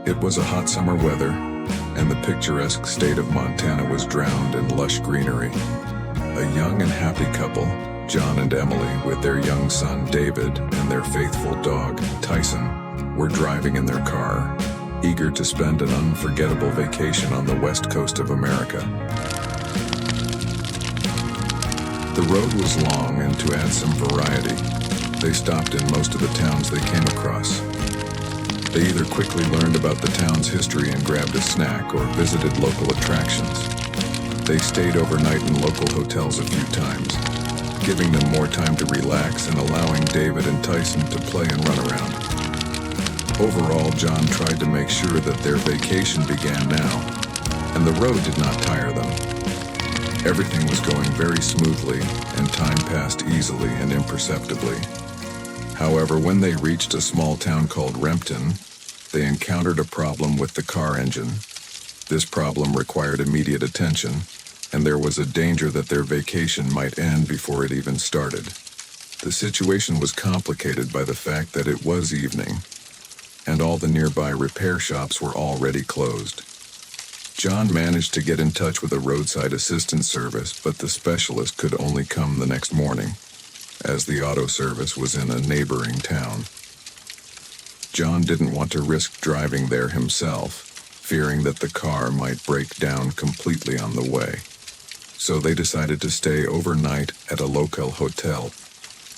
It was a hot summer weather, and the picturesque state of Montana was drowned in lush greenery. A young and happy couple, John and Emily, with their young son David and their faithful dog Tyson, were driving in their car, eager to spend an unforgettable vacation on the west coast of America. The road was long, and to add some variety, they stopped in most of the towns they came across. They either quickly learned about the town's history and grabbed a snack or visited local attractions. They stayed overnight in local hotels a few times, giving them more time to relax and allowing David and Tyson to play and run around. Overall, John tried to make sure that their vacation began now, and the road did not tire them. Everything was going very smoothly, and time passed easily and imperceptibly. However, when they reached a small town called Rempton, they encountered a problem with the car engine. This problem required immediate attention, and there was a danger that their vacation might end before it even started. The situation was complicated by the fact that it was evening, and all the nearby repair shops were already closed. John managed to get in touch with a roadside assistance service, but the specialist could only come the next morning, as the auto service was in a neighboring town. John didn't want to risk driving there himself, fearing that the car might break down completely on the way. So they decided to stay overnight at a local hotel.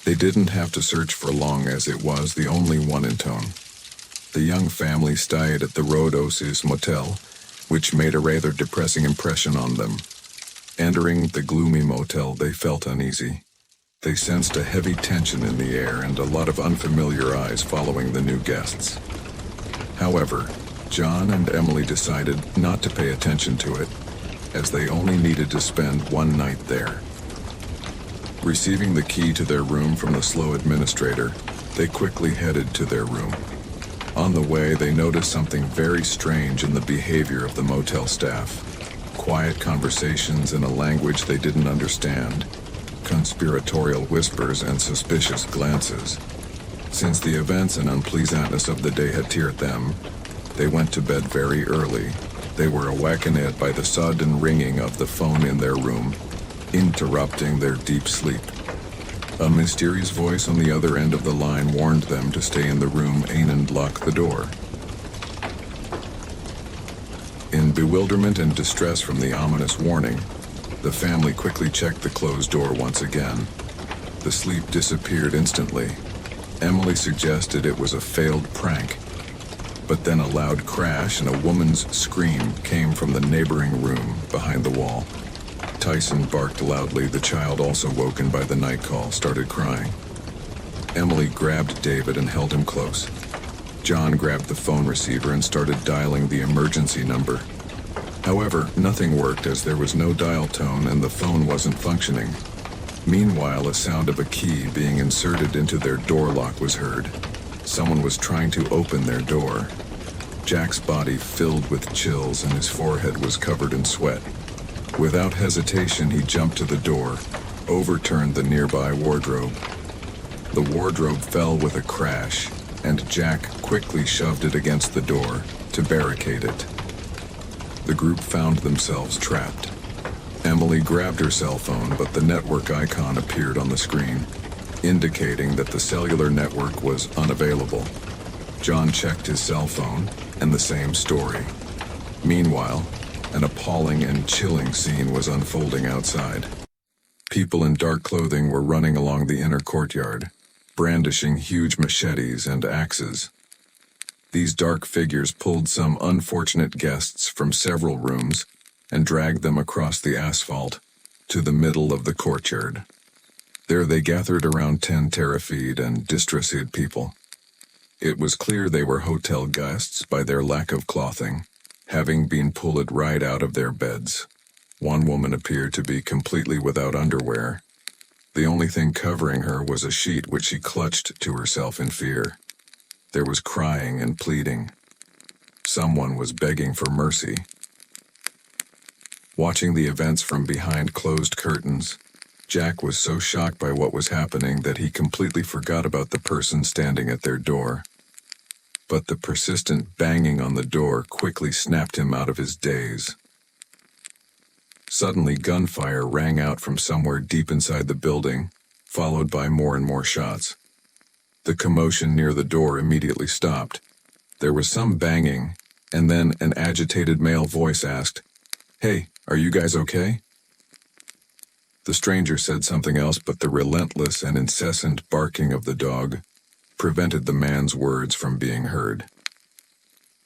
They didn't have to search for long, as it was the only one in town. The young family stayed at the roadside Motel, which made a rather depressing impression on them. Entering the gloomy motel, they felt uneasy. They sensed a heavy tension in the air and a lot of unfamiliar eyes following the new guests. However, John and Emily decided not to pay attention to it, as they only needed to spend one night there. Receiving the key to their room from the slow administrator, they quickly headed to their room. On the way, they noticed something very strange in the behavior of the motel staff. Quiet conversations in a language they didn't understand, conspiratorial whispers and suspicious glances. Since the events and unpleasantness of the day had teared them, they went to bed very early. They were awakened by the sudden ringing of the phone in their room, interrupting their deep sleep. A mysterious voice on the other end of the line warned them to stay in the room and lock the door. In bewilderment and distress from the ominous warning, the family quickly checked the closed door once again. The sleep disappeared instantly. Emily suggested it was a failed prank, but then a loud crash and a woman's scream came from the neighboring room behind the wall. Tyson barked loudly. The child, also woken by the night call, started crying. Emily grabbed David and held him close. John grabbed the phone receiver and started dialing the emergency number. However, nothing worked, as there was no dial tone and the phone wasn't functioning. Meanwhile, a sound of a key being inserted into their door lock was heard. Someone was trying to open their door. Jack's body filled with chills and his forehead was covered in sweat. Without hesitation, he jumped to the door, overturned the nearby wardrobe. The wardrobe fell with a crash, and Jack quickly shoved it against the door to barricade it. The group found themselves trapped. Emily grabbed her cell phone, but the network icon appeared on the screen, indicating that the cellular network was unavailable. John checked his cell phone, and the same story. Meanwhile, an appalling and chilling scene was unfolding outside. People in dark clothing were running along the inner courtyard, brandishing huge machetes and axes. These dark figures pulled some unfortunate guests from several rooms and dragged them across the asphalt to the middle of the courtyard. There they gathered around 10 terrified and distressed people. It was clear they were hotel guests by their lack of clothing, having been pulled right out of their beds. One woman appeared to be completely without underwear. The only thing covering her was a sheet which she clutched to herself in fear. There was crying and pleading. Someone was begging for mercy. Watching the events from behind closed curtains, Jack was so shocked by what was happening that he completely forgot about the person standing at their door. but the persistent banging on the door quickly snapped him out of his daze. Suddenly, gunfire rang out from somewhere deep inside the building, followed by more and more shots. The commotion near the door immediately stopped. There was some banging, and then an agitated male voice asked, "Hey, are you guys okay?" The stranger said something else, but the relentless and incessant barking of the dog prevented the man's words from being heard.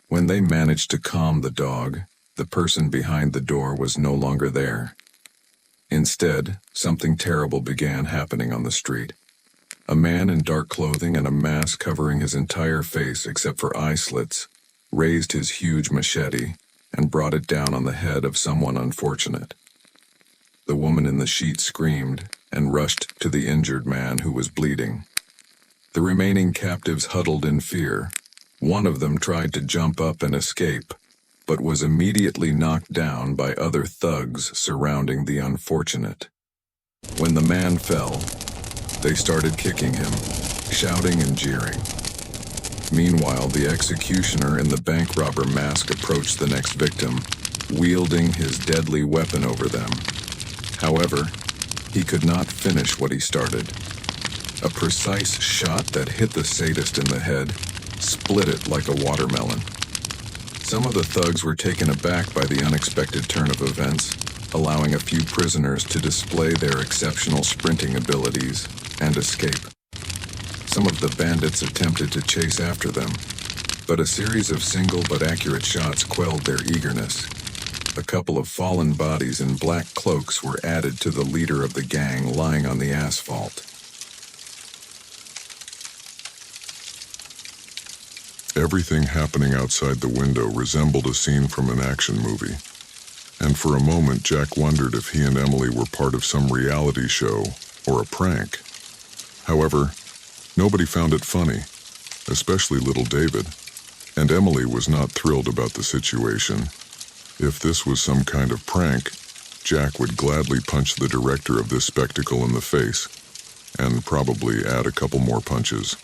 When they managed to calm the dog, the person behind the door was no longer there. Instead, something terrible began happening on the street. A man in dark clothing and a mask covering his entire face except for eye slits raised his huge machete and brought it down on the head of someone unfortunate. The woman in the sheet screamed and rushed to the injured man who was bleeding. The remaining captives huddled in fear. One of them tried to jump up and escape, but was immediately knocked down by other thugs surrounding the unfortunate. When the man fell, they started kicking him, shouting and jeering. Meanwhile, the executioner in the bank robber mask approached the next victim, wielding his deadly weapon over them. However, he could not finish what he started. A precise shot that hit the sadist in the head split it like a watermelon. Some of the thugs were taken aback by the unexpected turn of events, allowing a few prisoners to display their exceptional sprinting abilities and escape. Some of the bandits attempted to chase after them, but a series of single but accurate shots quelled their eagerness. A couple of fallen bodies in black cloaks were added to the leader of the gang lying on the asphalt. Everything happening outside the window resembled a scene from an action movie, and for a moment Jack wondered if he and Emily were part of some reality show or a prank. However, nobody found it funny, especially little David, and Emily was not thrilled about the situation. If this was some kind of prank, Jack would gladly punch the director of this spectacle in the face, and probably add a couple more punches.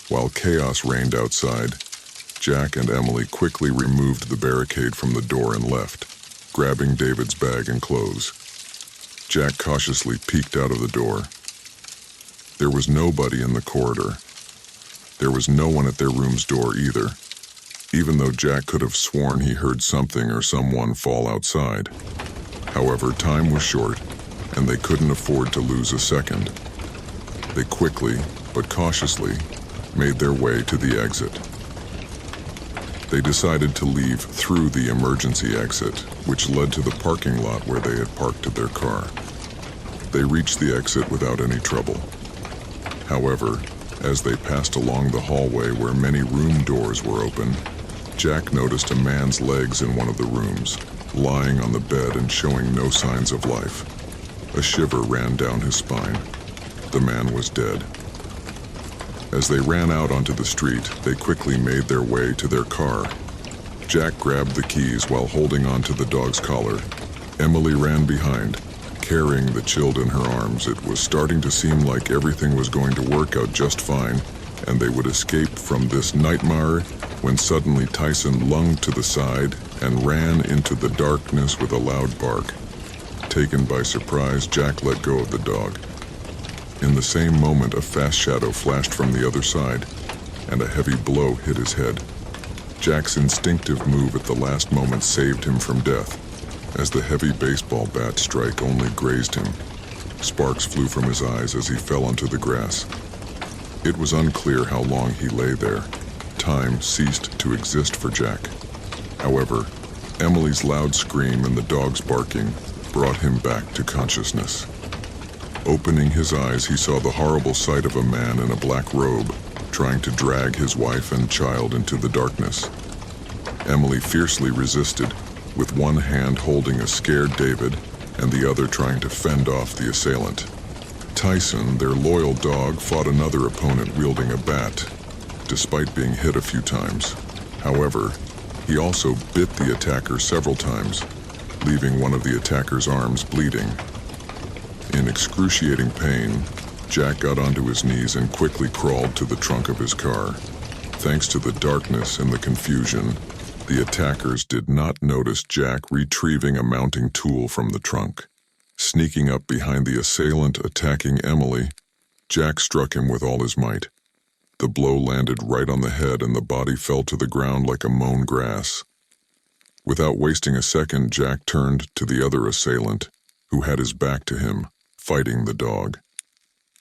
While chaos reigned outside, Jack and Emily quickly removed the barricade from the door and left, grabbing David's bag and clothes. Jack cautiously peeked out of the door. There was nobody in the corridor. There was no one at their room's door either, even though Jack could have sworn he heard something or someone fall outside. However, time was short, and they couldn't afford to lose a second. They quickly, but cautiously, made their way to the exit. They decided to leave through the emergency exit, which led to the parking lot where they had parked their car. They reached the exit without any trouble. However, as they passed along the hallway where many room doors were open, Jack noticed a man's legs in one of the rooms, lying on the bed and showing no signs of life. A shiver ran down his spine. The man was dead. As they ran out onto the street, they quickly made their way to their car. Jack grabbed the keys while holding onto the dog's collar. Emily ran behind, carrying the child in her arms. It was starting to seem like everything was going to work out just fine, and they would escape from this nightmare when suddenly Tyson lunged to the side and ran into the darkness with a loud bark. Taken by surprise, Jack let go of the dog. In the same moment, a fast shadow flashed from the other side, and a heavy blow hit his head. Jack's instinctive move at the last moment saved him from death, as the heavy baseball bat strike only grazed him. Sparks flew from his eyes as he fell onto the grass. It was unclear how long he lay there. Time ceased to exist for Jack. However, Emily's loud scream and the dog's barking brought him back to consciousness. Opening his eyes, he saw the horrible sight of a man in a black robe trying to drag his wife and child into the darkness. Emily fiercely resisted, with one hand holding a scared David and the other trying to fend off the assailant. Tyson, their loyal dog, fought another opponent wielding a bat, despite being hit a few times. However, he also bit the attacker several times, leaving one of the attacker's arms bleeding. In excruciating pain, Jack got onto his knees and quickly crawled to the trunk of his car. thanks to the darkness and the confusion, the attackers did not notice Jack retrieving a mounting tool from the trunk. Sneaking up behind the assailant attacking Emily, Jack struck him with all his might. The blow landed right on the head and the body fell to the ground like a mown grass. Without wasting a second, Jack turned to the other assailant, who had his back to him, fighting the dog.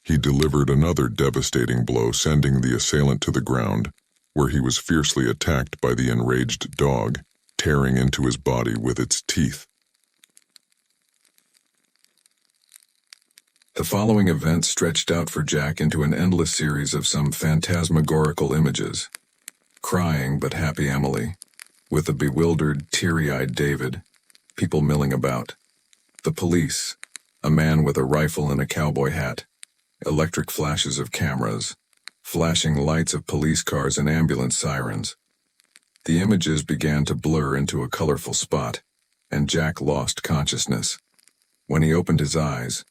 He delivered another devastating blow, sending the assailant to the ground, where he was fiercely attacked by the enraged dog, tearing into his body with its teeth. The following events stretched out for Jack into an endless series of some phantasmagorical images. Crying but happy Emily, with a bewildered, teary-eyed David, people milling about. The police, a man with a rifle and a cowboy hat, electric flashes of cameras, flashing lights of police cars and ambulance sirens. The images began to blur into a colorful spot, and Jack lost consciousness. When he opened his eyes,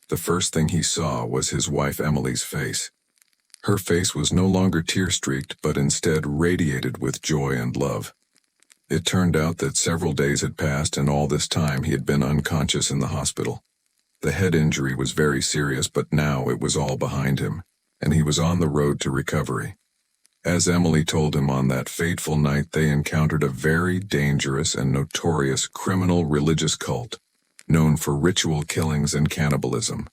the first thing he saw was his wife Emily's face. Her face was no longer tear-streaked, but instead radiated with joy and love. It turned out that several days had passed, and all this time he had been unconscious in the hospital. The head injury was very serious, but now it was all behind him, and he was on the road to recovery. As Emily told him on that fateful night, they encountered a very dangerous and notorious criminal religious cult, known for ritual killings and cannibalism.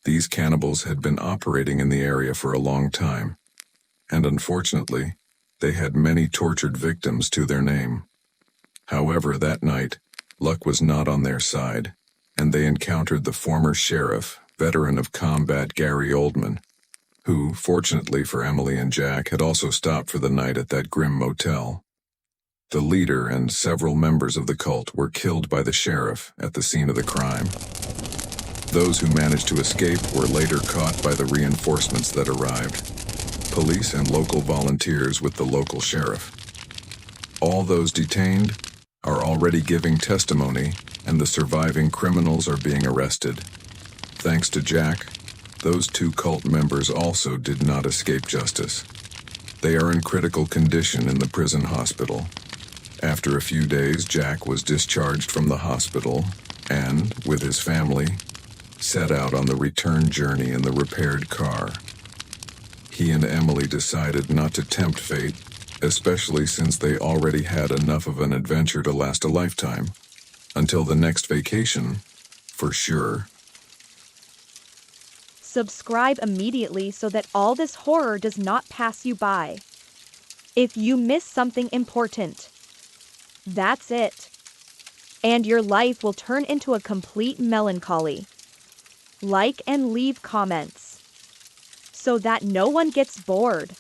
These cannibals had been operating in the area for a long time, and unfortunately, they had many tortured victims to their name. However, that night, luck was not on their side, and they encountered the former sheriff, veteran of combat Gary Oldman, who, fortunately for Emily and Jack, had also stopped for the night at that grim motel. The leader and several members of the cult were killed by the sheriff at the scene of the crime. Those who managed to escape were later caught by the reinforcements that arrived, police and local volunteers with the local sheriff. All those detained are already giving testimony, and the surviving criminals are being arrested. Thanks to Jack, those two cult members also did not escape justice. They are in critical condition in the prison hospital. After a few days, Jack was discharged from the hospital and, with his family, set out on the return journey in the repaired car. He and Emily decided not to tempt fate, especially since they already had enough of an adventure to last a lifetime. Until the next vacation, for sure. Subscribe immediately so that all this horror does not pass you by. If you miss something important, that's it. And your life will turn into a complete melancholy. Like and leave comments so that no one gets bored.